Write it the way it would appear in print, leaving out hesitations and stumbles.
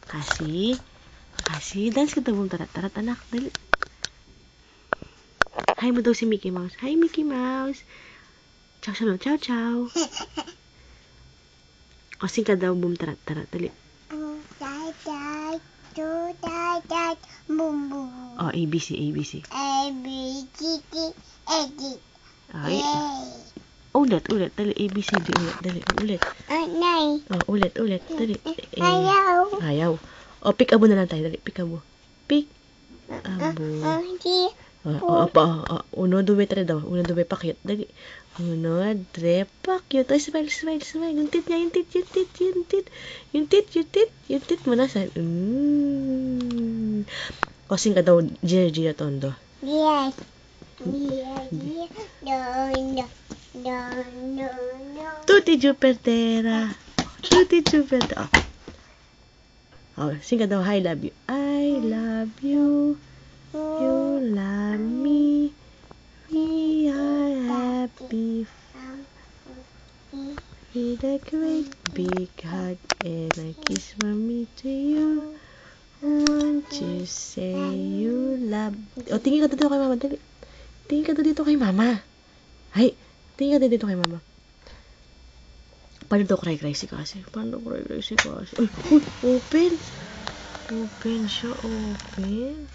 Kasi. Dance ka daw, tarat, anak. Dali. Hi mo daw si Mickey Mouse. Hi, Mickey Mouse. Ciao, sabi mo. Ciao, ciao. O, sing ka daw, boom, tarat, dali. Boom, boom. O, ABC. A, B, C, D, E, D. Ay. Ulit, dali. ABCD, ulit. Nay. O, ulit, dali. Ayaw. O, pick-abo na lang tayo, dali. Pick-abo. Pick-abo. Uno, due, tre daw. Uno, due, pakyut. Dali. Uno, tre, pakyut. Ay, smile. Yung tit niya, yung tit mo nasa. Kasing ka daw, Gina Tondo. Yes. No. Tutti Jupiter. Oh, sing ka daw, I love you. I love you. You love me. We are happy. With a great big hug and a kiss from me to you. Want to say you love. O, tingin ka dito kay mama, dali. Tingin ka dito kay mama. Ay, tingin ka dito kay mama. Paano daw cry si kasi? Ay, open. Open siya, open.